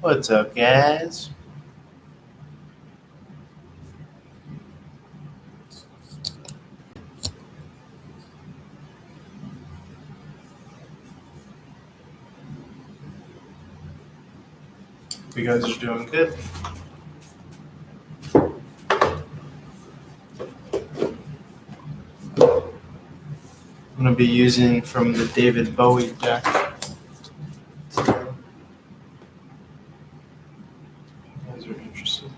What's up, guys? You guys are doing good. I'm going to be using from the David Bowie deck. You guys are interested.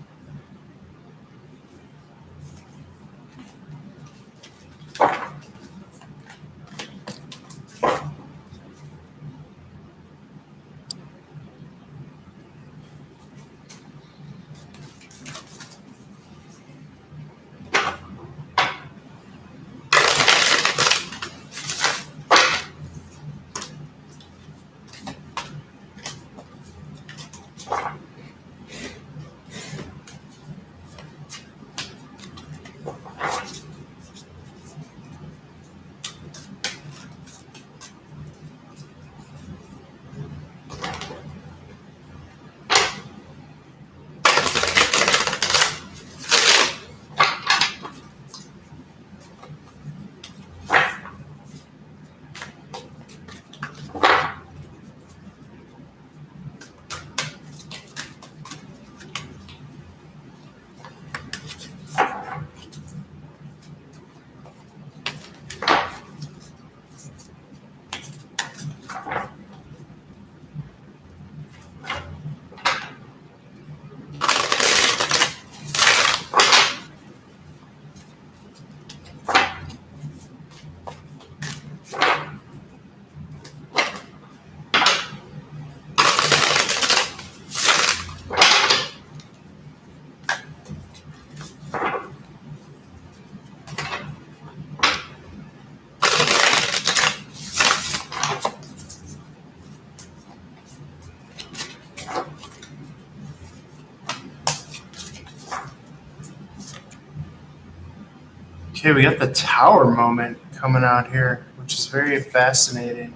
Okay, we got the tower moment coming out here, which is very fascinating.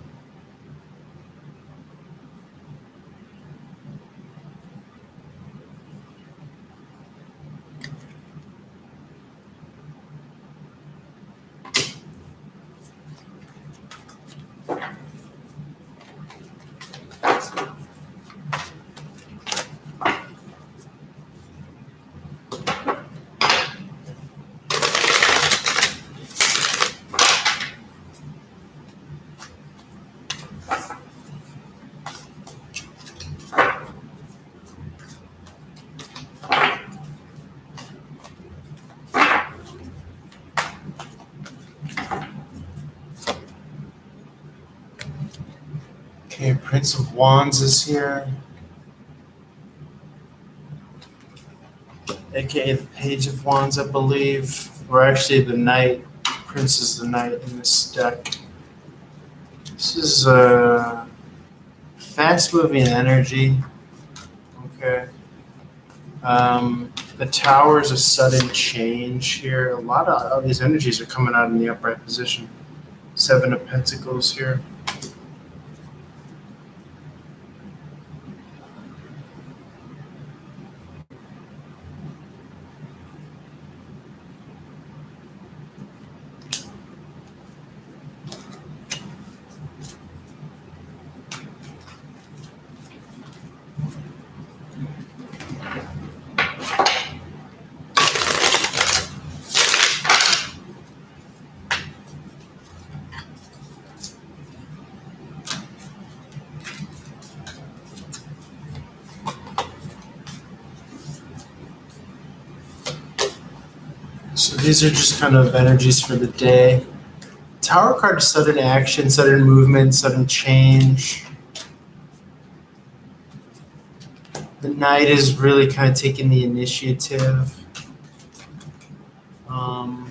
Okay, Prince of Wands is here, aka the Page of Wands, I believe. Or actually, the Knight. Prince is the Knight in this deck. This is a fast moving energy. Okay. The tower is a sudden change here. A lot of these energies are coming out in the upright position. Seven of Pentacles here. So these are just kind of energies for the day. Tower card is sudden action, sudden movement, sudden change. The Knight is really kind of taking the initiative. Um,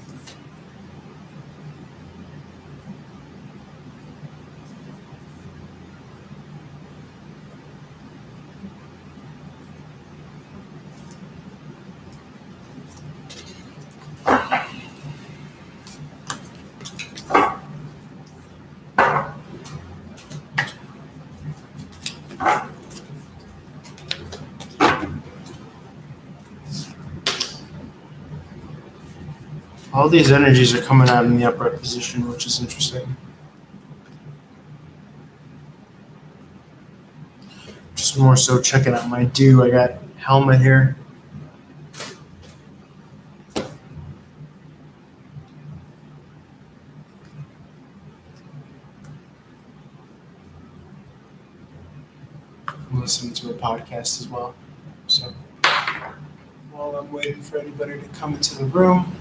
All these energies are coming out in the upright position, which is interesting. Just more so checking out my dew. I got helmet here. I'm listening to a podcast as well. So while I'm waiting for anybody to come into the room.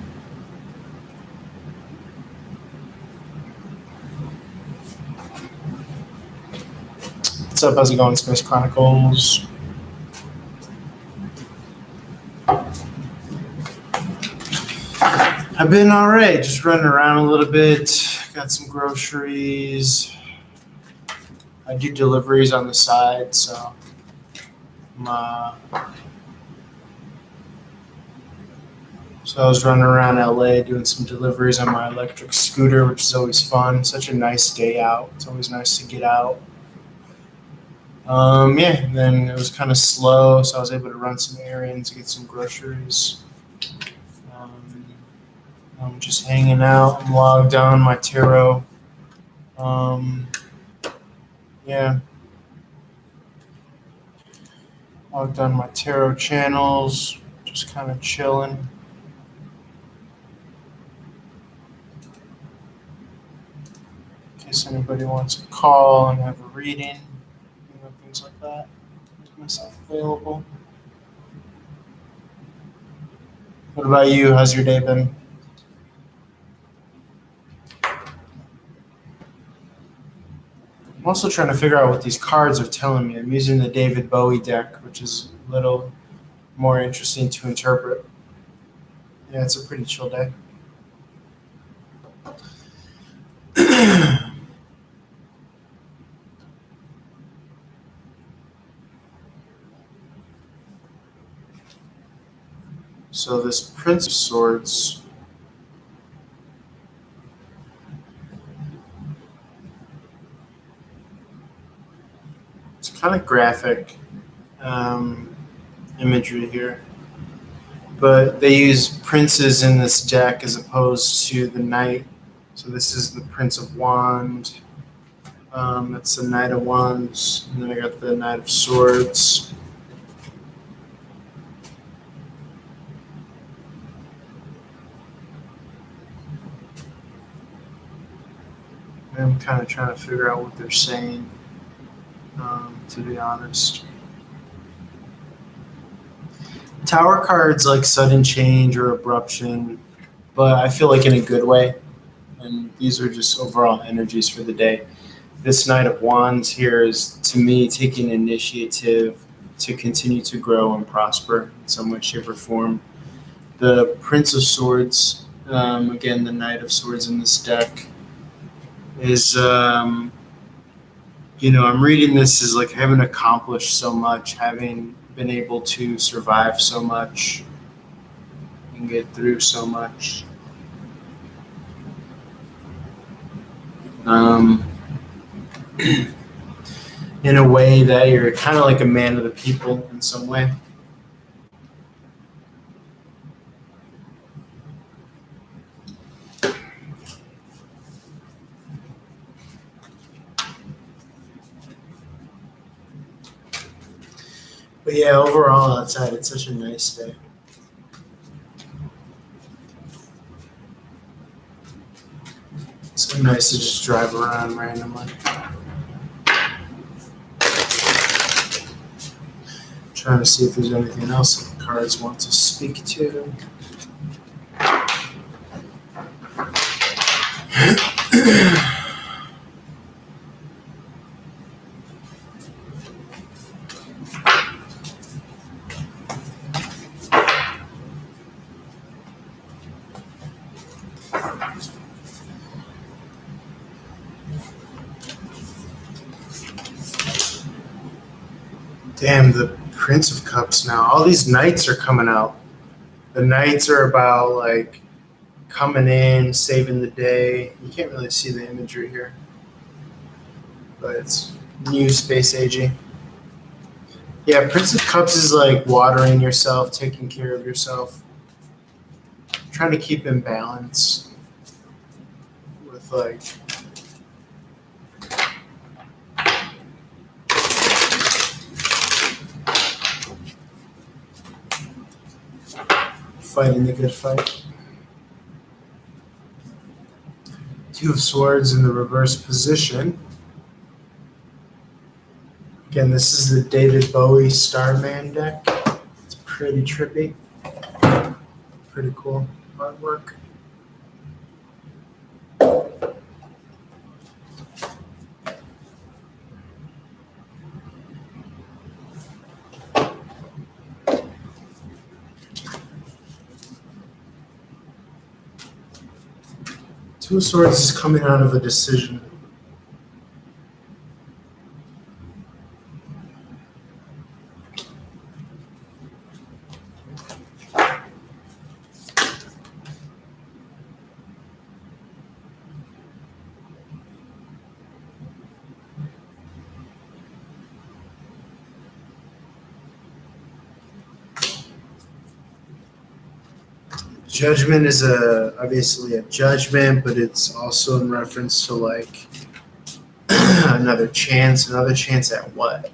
What's up? How's it going, Space Chronicles? I've been all right, just running around a little bit. Got some groceries. I do deliveries on the side, so so I was running around LA doing some deliveries on my electric scooter, which is always fun. Such a nice day out. It's always nice to get out. And then it was kind of slow, so I was able to run some errands, get some groceries. I'm just hanging out. I'm logged on my tarot. Logged on my tarot channels, just kind of chilling. In case anybody wants to call and have a reading, things like that. Make myself available. What about you? How's your day been? I'm also trying to figure out what these cards are telling me. I'm using the David Bowie deck, which is a little more interesting to interpret. Yeah, it's a pretty chill day. So this Prince of Swords, it's kind of graphic imagery here, but they use princes in this deck as opposed to the knight. So this is the Prince of Wands. That's the Knight of Wands, and then I got the Knight of Swords. I'm kind of trying to figure out what they're saying, to be honest. Tower cards like sudden change or abruption, but I feel like in a good way. And these are just overall energies for the day. This Knight of Wands here is, to me, taking initiative to continue to grow and prosper in some way, shape, or form. The Prince of Swords, again, the Knight of Swords in this deck, is, I'm reading this as like having accomplished so much, having been able to survive so much and get through so much. In a way that you're kind of like a man of the people in some way. But yeah, overall outside, it's such a nice day. It's so nice to just drive around randomly. Trying to see if there's anything else that the cards want to speak to. Damn, the Prince of Cups now. All these knights are coming out. The knights are about like coming in, saving the day. You can't really see the imagery here, but it's new space agey. Yeah, Prince of Cups is like watering yourself, taking care of yourself, trying to keep in balance with like fighting the good fight. Two of Swords in the reverse position. Again, this is the David Bowie Starman deck. It's pretty trippy. Pretty cool artwork. Two of Swords is coming out of a decision. Judgment is obviously a judgment, but it's also in reference to like another chance. Another chance at what?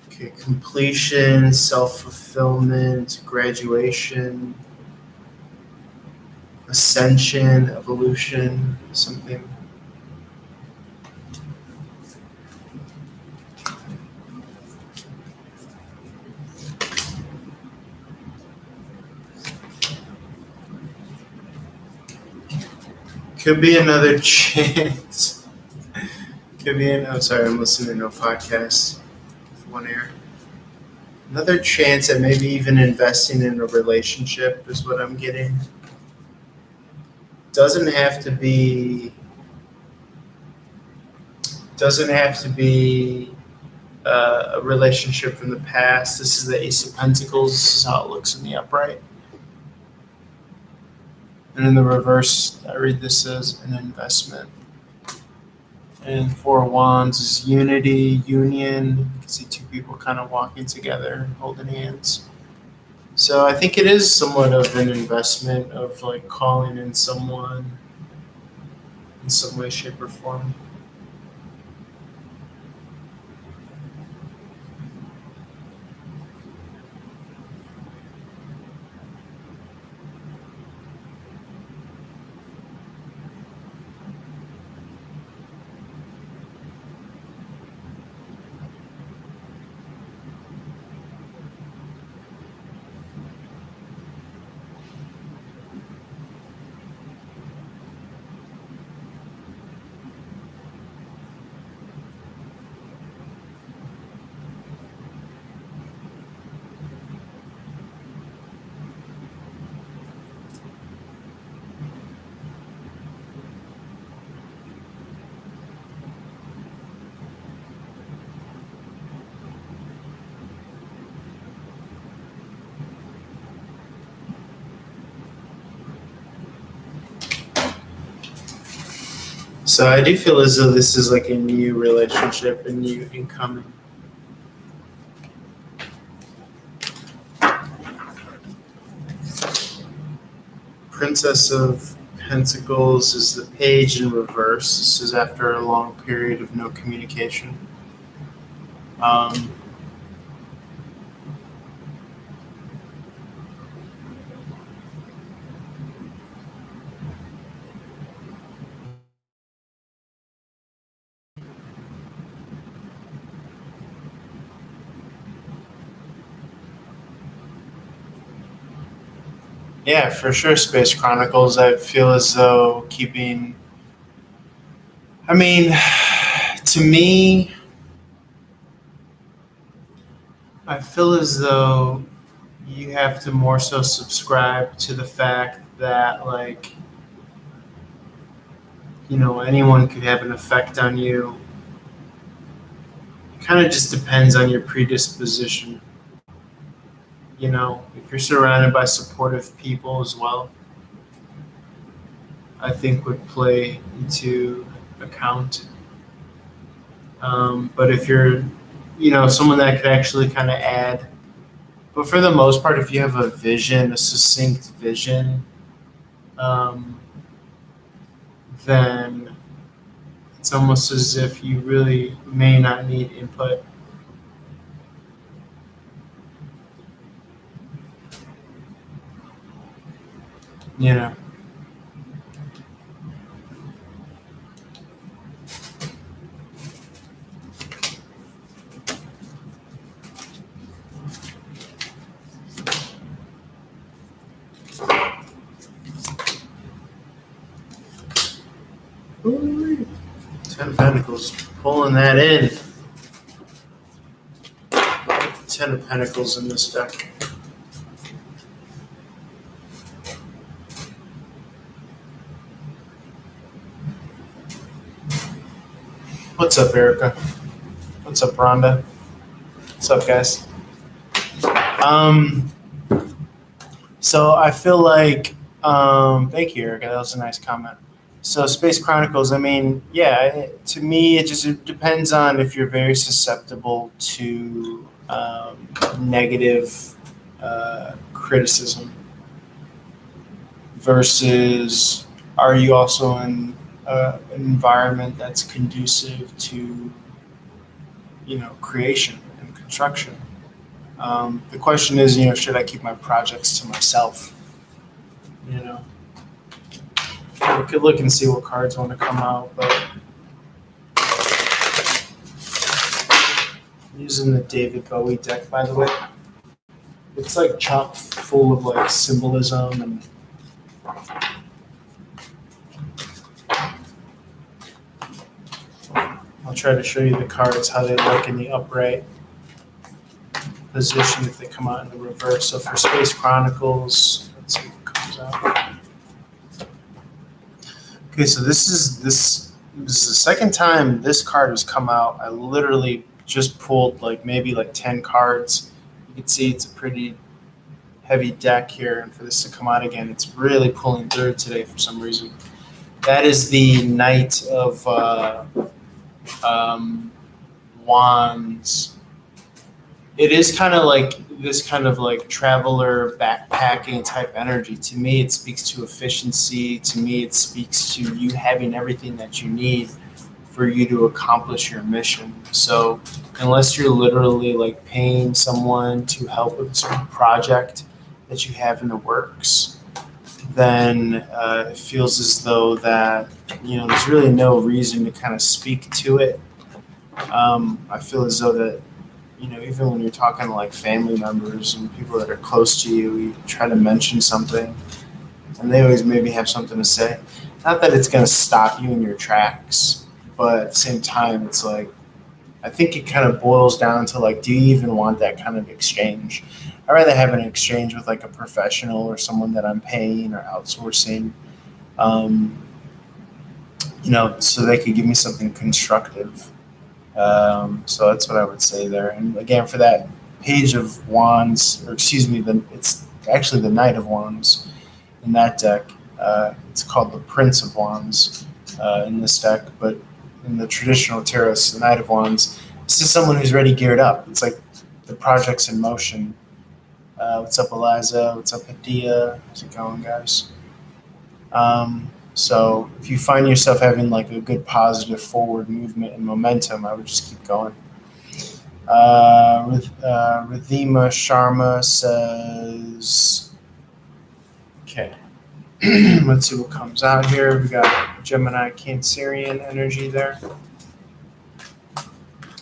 Okay, completion, self-fulfillment, graduation, ascension, evolution, something. Could be another chance. I'm sorry, I'm listening to a podcast with one ear. Another chance at maybe even investing in a relationship is what I'm getting. Doesn't have to be a relationship from the past. This is the Ace of Pentacles. This is how it looks in the upright. And in the reverse, I read this as an investment. And Four of Wands is unity, union. You can see two people kind of walking together, holding hands. So I think it is somewhat of an investment of like calling in someone in some way, shape, or form. So I do feel as though this is like a new relationship, a new incoming. Princess of Pentacles is the Page in reverse. This is after a long period of no communication. Yeah, for sure, Space Chronicles. I feel as though to me, I feel as though you have to more so subscribe to the fact that, like, anyone could have an effect on you. It kind of just depends on your predisposition. If you're surrounded by supportive people as well, I think would play into account. But if you're, someone that could actually kind of add, But for the most part, if you have a vision, a succinct vision, um, then it's almost as if you really may not need input. You know. Ooh, 10 of Pentacles, pulling that in. 10 of Pentacles in this deck. What's up, Erica? What's up, Rhonda? What's up, guys? So I feel like, thank you, Erica. That was a nice comment. So Space Chronicles, I mean, yeah, to me, it depends on if you're very susceptible to negative criticism versus are you also in an environment that's conducive to, creation and construction. The question is, should I keep my projects to myself? We could look and see what cards want to come out, but I'm using the David Bowie deck, by the way. It's like chock full of like symbolism and I'll try to show you the cards, how they look in the upright position if they come out in the reverse. So for Space Chronicles, let's see what comes out. Okay, so this is the second time this card has come out. I literally just pulled maybe 10 cards. You can see it's a pretty heavy deck here, and for this to come out again, it's really pulling through today for some reason. That is the Knight of Wands. It is kind of like this kind of like traveler backpacking type energy. To me, it speaks to efficiency. To me, it speaks to you having everything that you need for you to accomplish your mission. So unless you're literally paying someone to help with a certain project that you have in the works, then it feels as though that, there's really no reason to kind of speak to it. I feel as though that, even when you're talking to family members and people that are close to you, you try to mention something and they always maybe have something to say. Not that it's going to stop you in your tracks, but at the same time, it's I think it kind of boils down to do you even want that kind of exchange? I'd rather have an exchange with a professional or someone that I'm paying or outsourcing, so they could give me something constructive. So that's what I would say there. And again, for that Page of Wands, or excuse me, it's actually the Knight of Wands in that deck. It's called the Prince of Wands in this deck, but in the traditional tarot, it's the Knight of Wands. This is someone who's already geared up. It's like the project's in motion. What's up, Eliza? What's up, Hadia? How's it going, guys? So if you find yourself having a good positive forward movement and momentum, I would just keep going. Ridhima Sharma says, okay, let's see what comes out here. We got Gemini Cancerian energy there.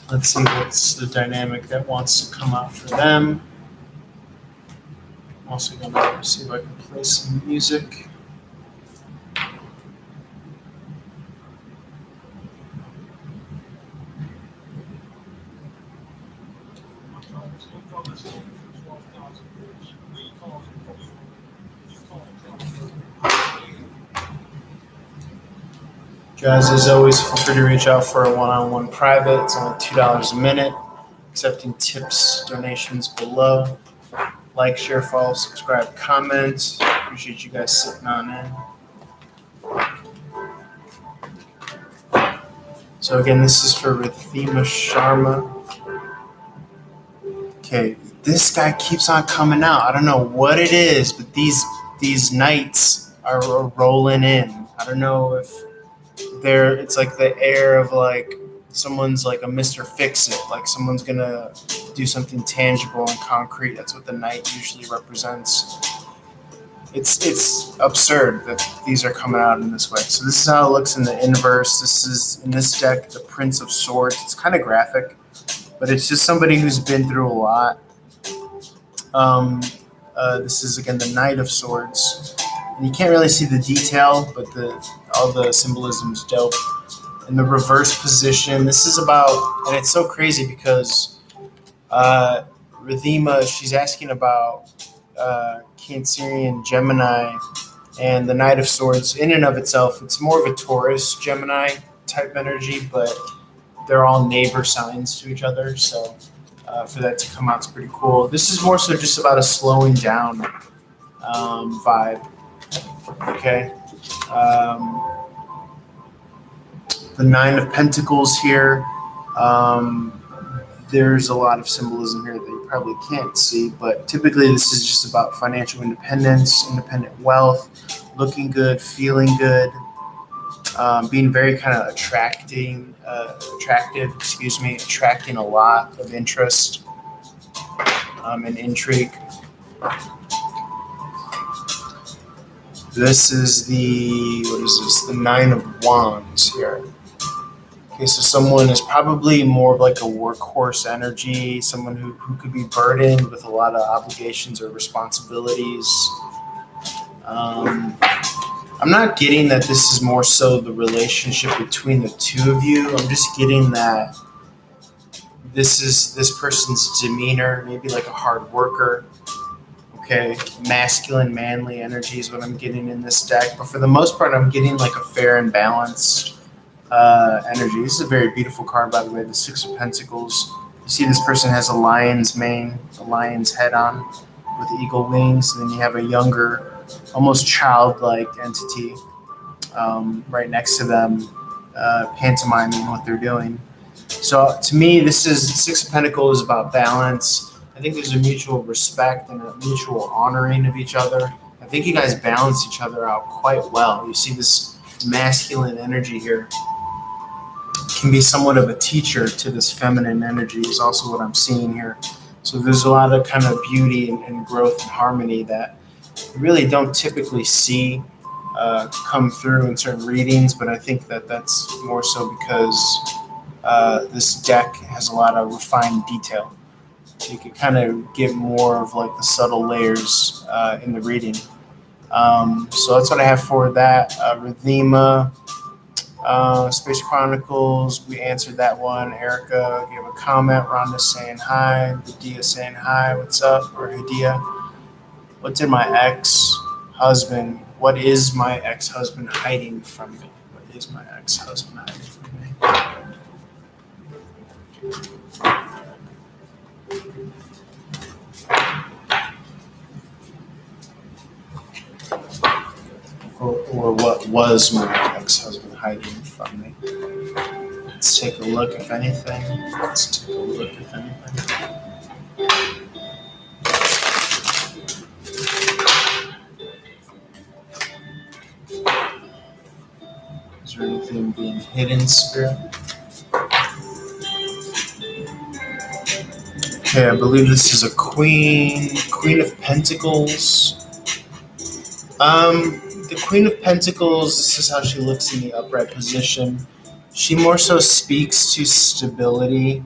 Let's see what's the dynamic that wants to come out for them. I'm also going to see if I can play some music. Guys, as always, feel free to reach out for a one-on-one private. It's only $2 a minute. Accepting tips, donations below. Like, share, follow, subscribe, comment. Appreciate you guys sitting on in. So again, this is for Ridhima Sharma. Okay, this guy keeps on coming out. I don't know what it is, but these nights are rolling in. I don't know if it's like the air of like someone's like a Mr. Fix It, like someone's gonna do something tangible and concrete. That's what the night usually represents. It's absurd that these are coming out in this way. So this is how it looks in the inverse. This is in this deck the Prince of Swords. It's kind of graphic, but it's just somebody who's been through a lot. This is again the Knight of Swords. And you can't really see the detail, but all the symbolism's dope. In the reverse position, this is about, and it's so crazy because Rithima, she's asking about Cancerian Gemini, and the Knight of Swords in and of itself, it's more of a Taurus Gemini type energy, but they're all neighbor signs to each other, so for that to come out is pretty cool. This is more so just about a slowing down vibe. Okay. The Nine of Pentacles here. There's a lot of symbolism here that you probably can't see, but typically this is just about financial independence, independent wealth, looking good, feeling good, being very kind of attracting a lot of interest and intrigue. This is the Nine of Wands here. Okay, so someone is probably more of like a workhorse energy, someone who could be burdened with a lot of obligations or responsibilities. I'm not getting that this is more so the relationship between the two of you. I'm just getting that this is this person's demeanor, maybe like a hard worker. Okay, masculine, manly energy is what I'm getting in this deck. But for the most part, I'm getting like a fair and balanced energy. This is a very beautiful card, by the way, the Six of Pentacles. You see this person has a lion's mane, a lion's head on with eagle wings, and then you have a younger, almost childlike entity right next to them, pantomiming what they're doing. So to me, this is Six of Pentacles is about balance. I think there's a mutual respect and a mutual honoring of each other. I think you guys balance each other out quite well. You see this masculine energy here can be somewhat of a teacher to this feminine energy is also what I'm seeing here. So there's a lot of kind of beauty and growth and harmony that you really don't typically see come through in certain readings, but I think that that's more so because this deck has a lot of refined detail. So you can kind of get more of like the subtle layers in the reading. So that's what I have for that. Rithima, Space Chronicles, we answered that one. Erica gave a comment. Rhonda saying hi. Hadia saying hi. What's up? Or Hadia. What did my ex-husband, what is my ex-husband hiding from me? What is my ex-husband hiding from me? Or what was my ex-husband hiding from me? Let's take a look, if anything. Is there anything being hidden, Spirit? Okay, I believe this is a Queen of Pentacles. The Queen of Pentacles, this is how she looks in the upright position. She more so speaks to stability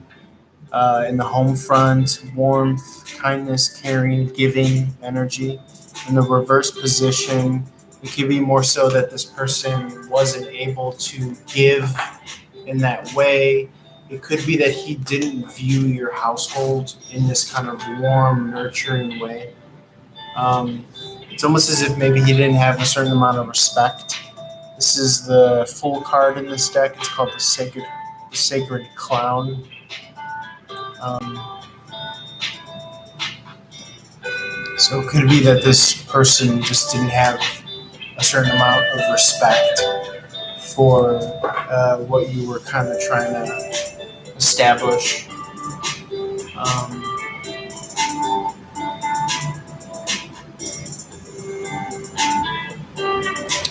in the home front, warmth, kindness, caring, giving energy. In the reverse position, it could be more so that this person wasn't able to give in that way. It could be that he didn't view your household in this kind of warm, nurturing way. It's almost as if maybe he didn't have a certain amount of respect. This is the full card in this deck. It's called the Sacred Clown. So it could be that this person just didn't have a certain amount of respect for what you were kind of trying to establish.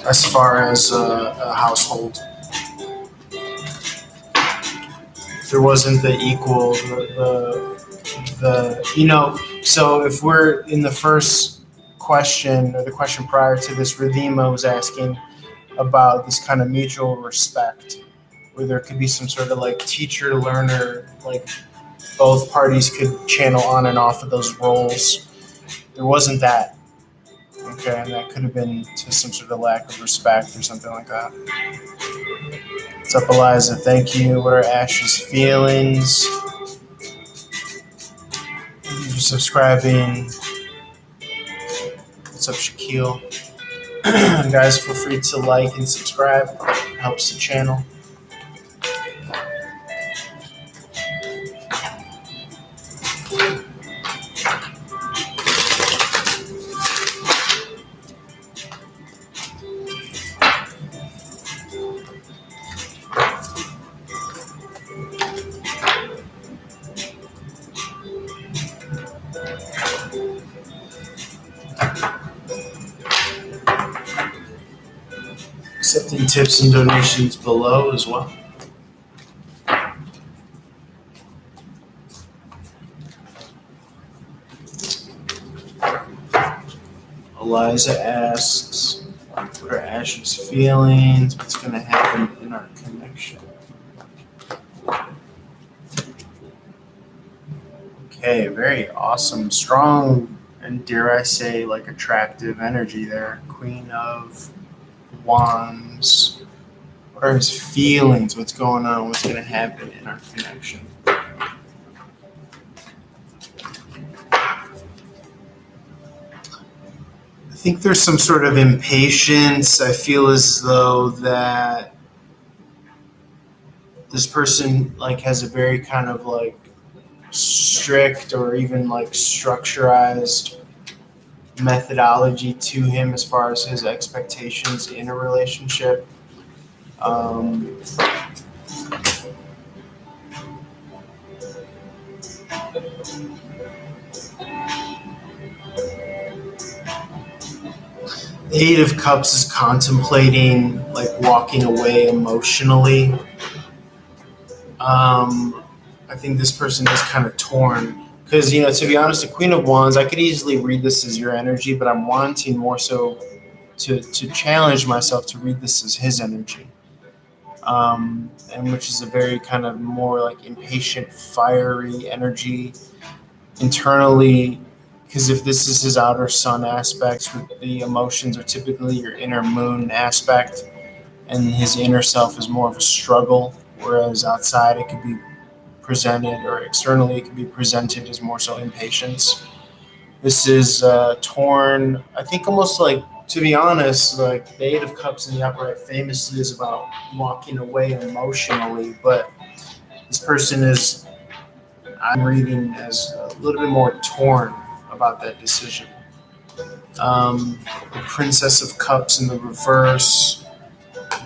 as far as a household. There wasn't the equal, so if we're in the first question or the question prior to this, Redima was asking about this kind of mutual respect where there could be some sort of like teacher learner, like both parties could channel on and off of those roles. There wasn't that. Okay, and that could have been to some sort of lack of respect or something like that. What's up, Eliza? Thank you. What are Ash's feelings? Thank you for subscribing. What's up, Shaquille? Guys, feel free to like and subscribe. It helps the channel. Accepting tips and donations below as well. Eliza asks, what are Ash's feelings? What's going to happen in our connection? Okay, very awesome. Strong and, dare I say, like attractive energy there. Queen of Wands. What are his feelings? What's going on? What's going to happen in our connection? I think there's some sort of impatience. I feel as though that this person like has a very kind of like strict or even like structurized methodology to him as far as his expectations in a relationship. The Eight of Cups is contemplating like walking away emotionally. I think this person is kind of torn because, to be honest, the Queen of Wands, I could easily read this as your energy, but I'm wanting more so to challenge myself to read this as his energy, and which is a very kind of more like impatient, fiery energy internally. Because if this is his outer sun aspect, the emotions are typically your inner moon aspect, and his inner self is more of a struggle, whereas outside it could be presented, or externally it could be presented as more so impatience. This is torn, I think almost like, to be honest, like the Eight of Cups in the upright famously is about walking away emotionally, but this person is, I'm reading as a little bit more torn about that decision. The Princess of Cups in the reverse.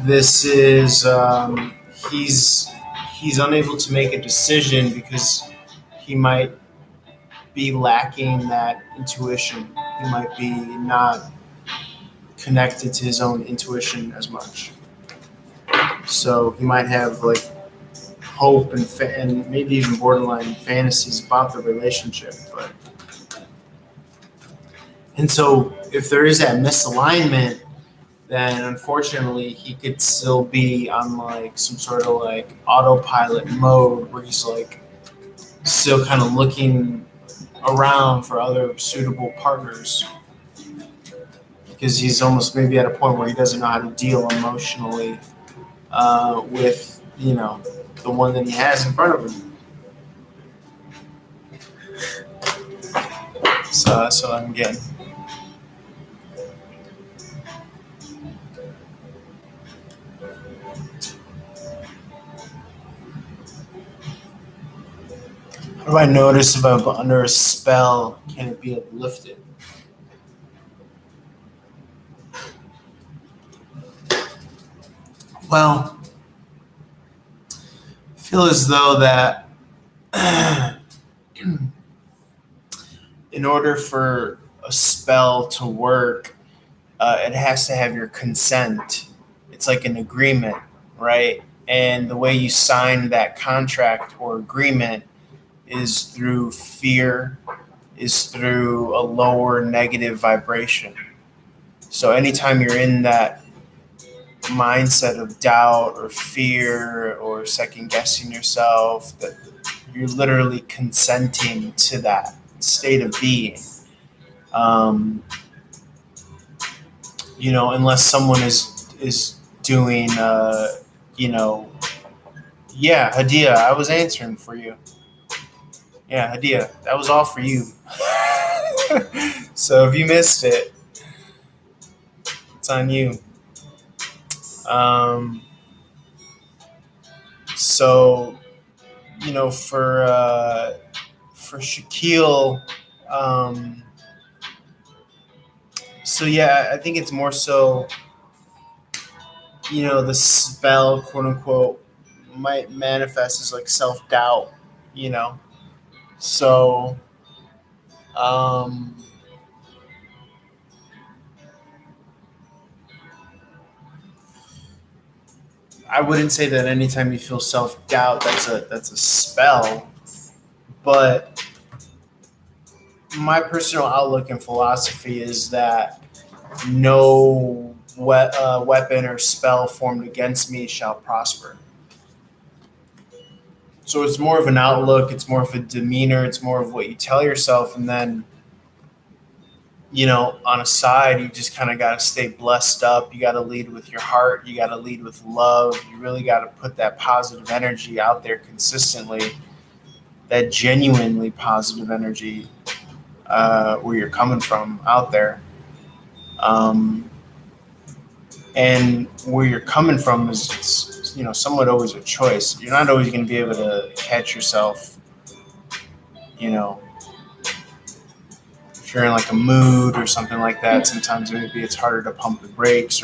This is he's unable to make a decision because he might be lacking that intuition. He might be not connected to his own intuition as much. So he might have like hope and maybe even borderline fantasies about the relationship, and so if there is that misalignment, then unfortunately he could still be on like some sort of like autopilot mode where he's like still kind of looking around for other suitable partners because he's almost maybe at a point where he doesn't know how to deal emotionally with the one that he has in front of him. So that's what I'm getting. How do I notice if I'm under a spell? Can it be uplifted? Well, I feel as though that in order for a spell to work, it has to have your consent. It's like an agreement, right? And the way you sign that contract or agreement is through fear, is through a lower negative vibration. So anytime you're in that mindset of doubt or fear or second guessing yourself, that you're literally consenting to that state of being. Um, unless someone is doing, yeah, Hadia, I was answering for you. Yeah, Hadia, that was all for you. So if you missed it, it's on you. Um, so for Shaquille, um, so yeah, I think it's more so, the spell, quote unquote, might manifest as like self doubt, you know. So, um, I wouldn't say that anytime you feel self doubt, that's a spell, but my personal outlook and philosophy is that no weapon or spell formed against me shall prosper. So it's more of an outlook, it's more of a demeanor, it's more of what you tell yourself, and then on a side, you just kind of got to stay blessed up. You got to lead with your heart. You got to lead with love. You really got to put that positive energy out there consistently, that genuinely positive energy where you're coming from out there. And where you're coming from is, somewhat always a choice. You're not always going to be able to catch yourself, if you're in like a mood or something like that. Sometimes maybe it's harder to pump the brakes,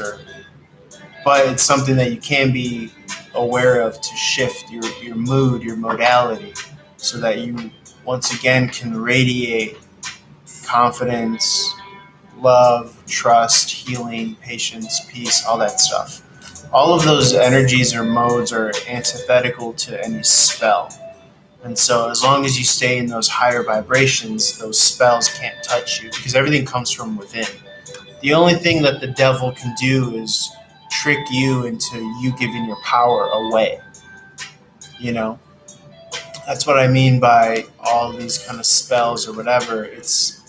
but it's something that you can be aware of to shift your mood, your modality, so that you once again can radiate confidence, love, trust, healing, patience, peace, all that stuff. All of those energies or modes are antithetical to any spell. And so as long as you stay in those higher vibrations, those spells can't touch you because everything comes from within. The only thing that the devil can do is trick you into you giving your power away. That's what I mean by all these kind of spells or whatever. It's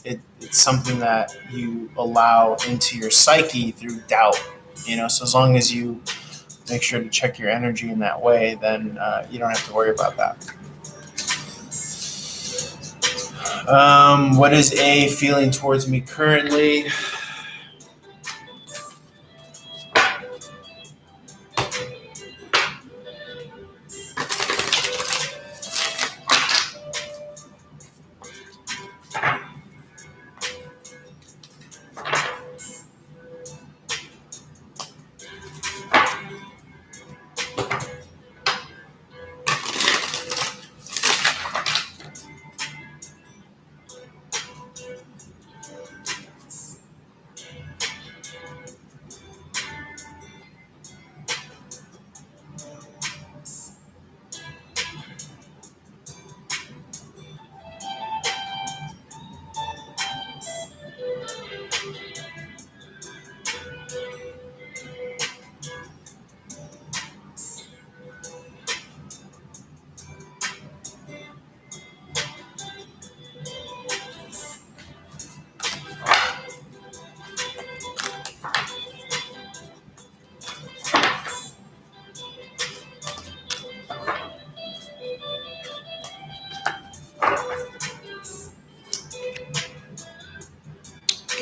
something that you allow into your psyche through doubt. So as long as you make sure to check your energy in that way, then you don't have to worry about that. What is A feeling towards me currently?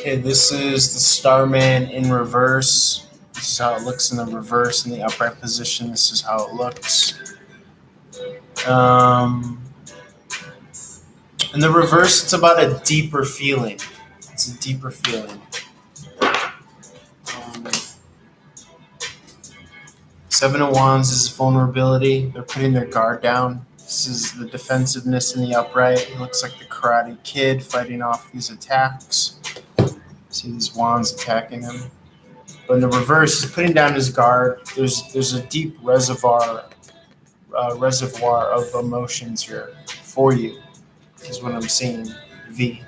Okay, this is the Starman in reverse. This is how it looks in the reverse. In the upright position, this is how it looks. In the reverse, it's about a deeper feeling. It's a deeper feeling. Seven of Wands is vulnerability. They're putting their guard down. This is the defensiveness in the upright. It looks like the Karate Kid fighting off these attacks. See these wands attacking him. But in the reverse, he's putting down his guard. There's a deep reservoir of emotions here for you, is what I'm seeing. V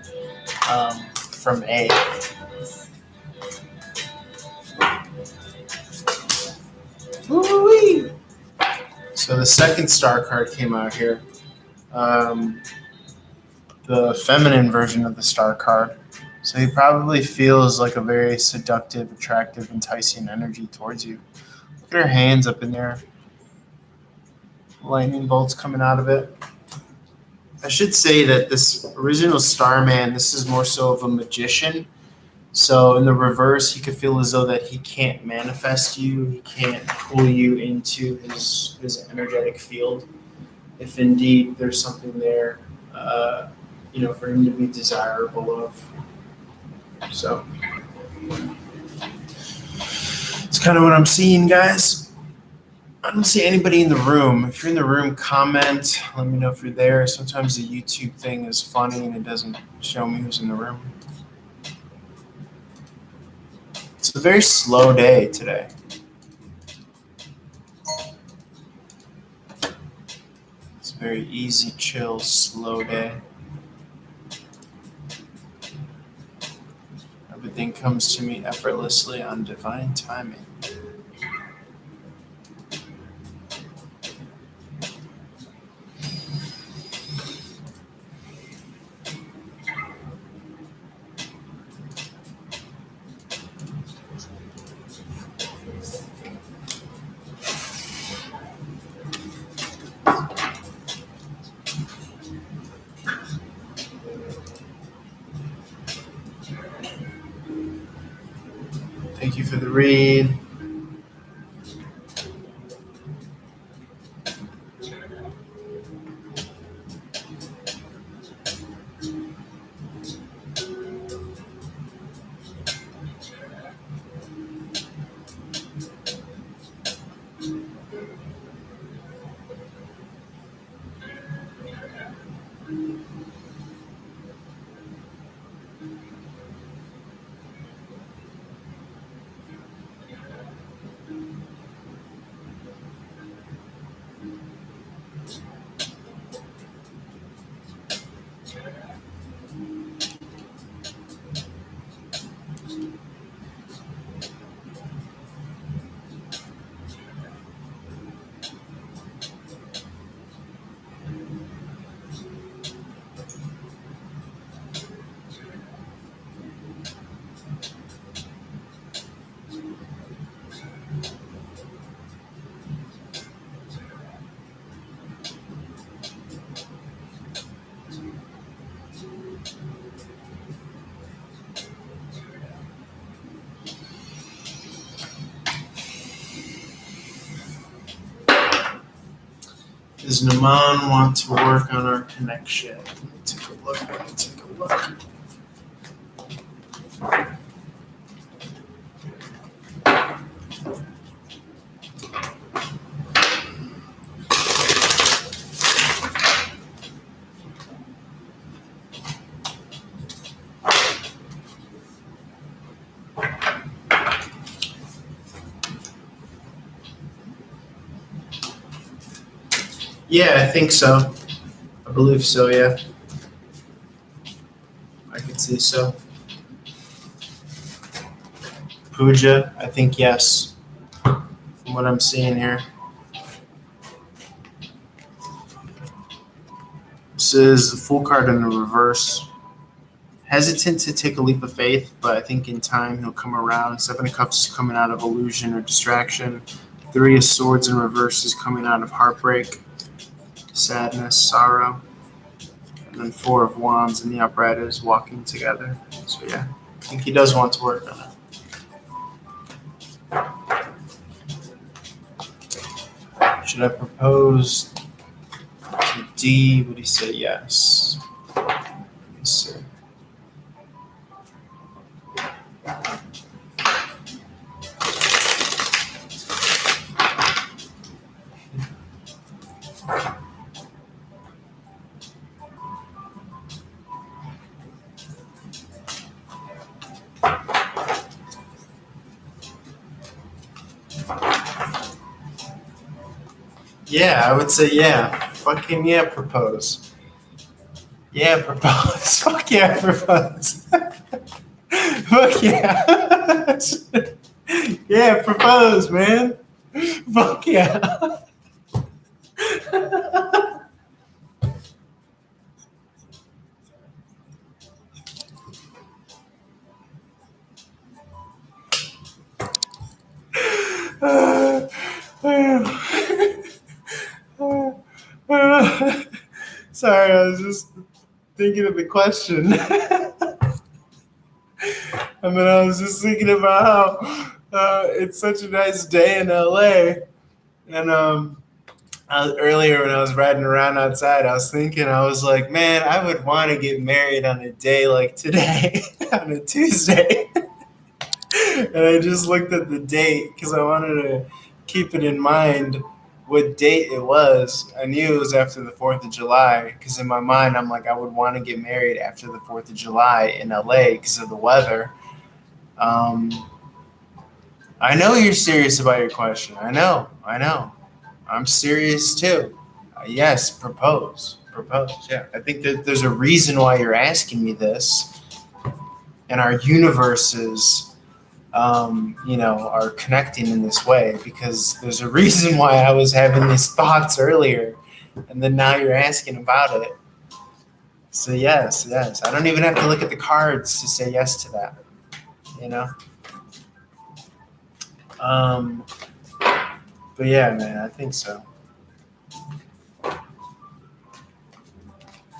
from A. Woo-wee. So the second star card came out here. The feminine version of the star card. So he probably feels like a very seductive, attractive, enticing energy towards you. Look at her hands up in there. Lightning bolts coming out of it. I should say that this original Starman, this is more so of a magician. So in the reverse, he could feel as though that he can't manifest you, he can't pull you into his energetic field. If indeed there's something there, for him to be desirable of. So it's kind of what I'm seeing, guys. I don't see anybody in the room. If you're in the room, comment. Let me know if you're there. Sometimes the YouTube thing is funny and it doesn't show me who's in the room. It's a very slow day today. It's a very easy, chill, slow day. Everything comes to me effortlessly on divine timing. Thank you for the read. Does Naman want to work on our connection? Let me take a look. Yeah, I think so. I believe so, yeah. I could see so. Puja, I think yes. From what I'm seeing here. This is the Fool card in the reverse. Hesitant to take a leap of faith, but I think in time he'll come around. Seven of Cups is coming out of illusion or distraction. Three of Swords in reverse is coming out of heartbreak, sadness, sorrow. And then Four of Wands in the upright is walking together. So yeah, I think he does want to work on it. Should I propose to D? Would he say yes? Let's see. Yeah, I would say yeah. Fucking yeah, propose. Yeah, propose. Fuck yeah, propose. Fuck yeah. Yeah, propose, man. Fuck yeah. Sorry, I was just thinking of the question. I mean, I was just thinking about how it's such a nice day in LA. And earlier when I was riding around outside, I was thinking, I was like, man, I would want to get married on a day like today, on a Tuesday. And I just looked at the date because I wanted to keep it in mind what date it was. I knew it was after the 4th of July because in my mind, I'm like, I would want to get married after the 4th of July in LA because of the weather. Um, I know you're serious about your question. I know. I'm serious too. Yes, propose. Propose. Yeah. I think that there's a reason why you're asking me this. And our universes, are connecting in this way because there's a reason why I was having these thoughts earlier. And then now you're asking about it. So, yes. I don't even have to look at the cards to say yes to that, you know? Um, but yeah, man, I think so.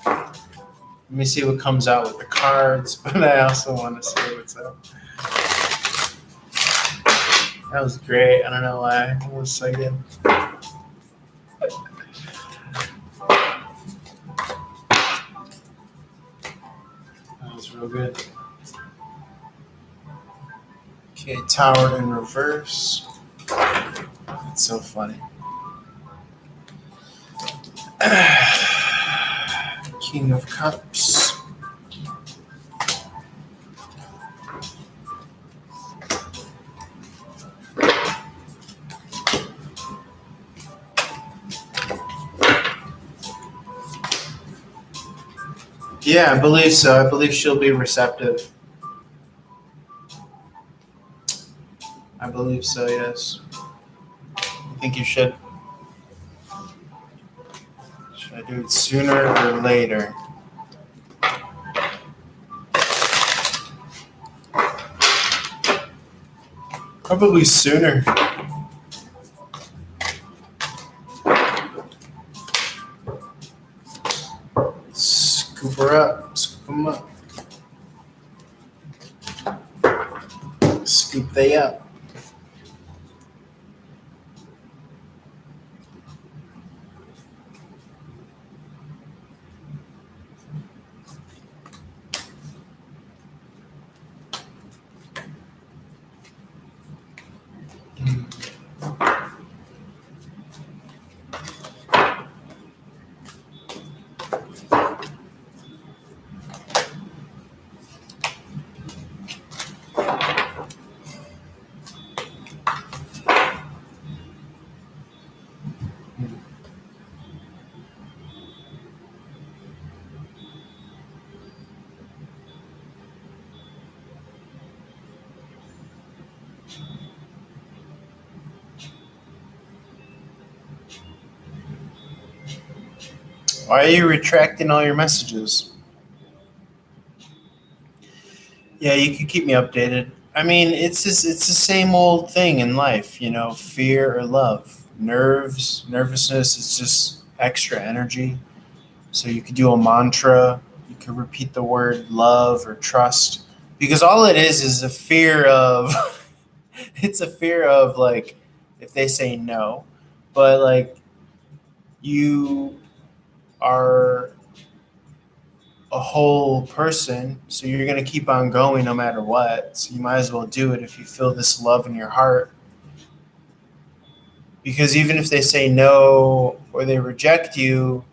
Let me see what comes out with the cards, but I also want to see what's up. That was great. I don't know why. I was so good. That was real good. Okay, Tower in reverse. It's so funny. King of Cups. Yeah, I believe so. I believe she'll be receptive. I believe so, yes. I think you should. Should I do it sooner or later? Probably sooner. Scoop her up. Scoop them up. Scoop they up. Why are you retracting all your messages? Yeah, you can keep me updated. I mean, it's the same old thing in life, fear or love. Nervousness is just extra energy. So you could do a mantra, you could repeat the word love or trust because all it is a fear of it's a fear of like if they say no, but like you are a whole person, so you're going to keep on going no matter what. So you might as well do it if you feel this love in your heart. Because even if they say no or they reject you,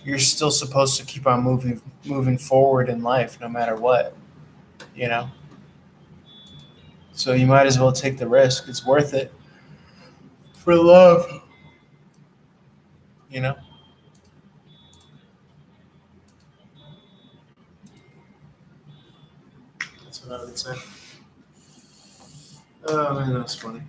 you're still supposed to keep on moving forward in life no matter what, you know? So you might as well take the risk. It's worth it for love. you know? That's what I would say. Oh man, that was funny.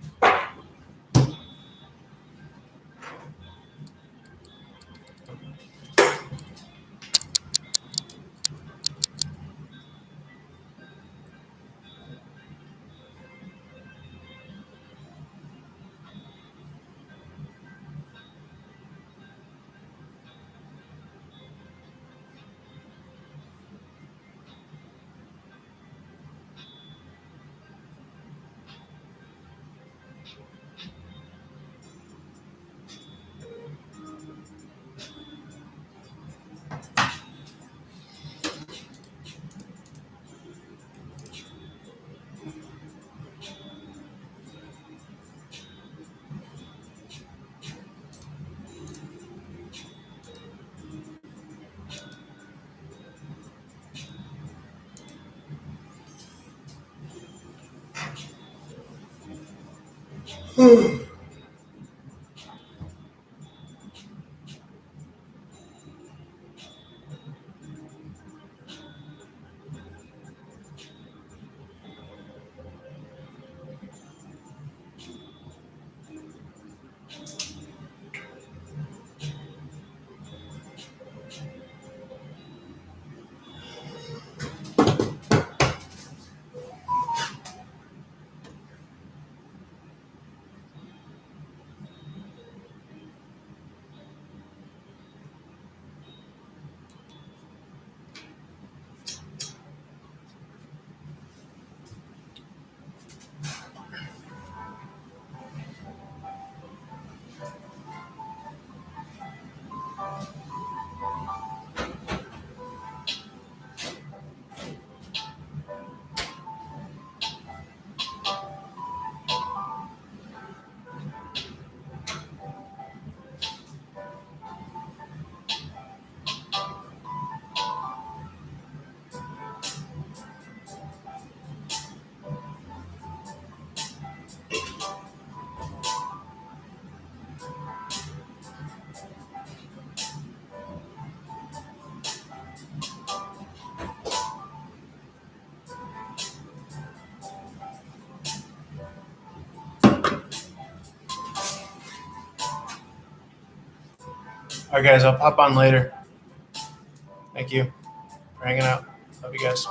All right, guys, I'll pop on later. Thank you for hanging out. Love you guys.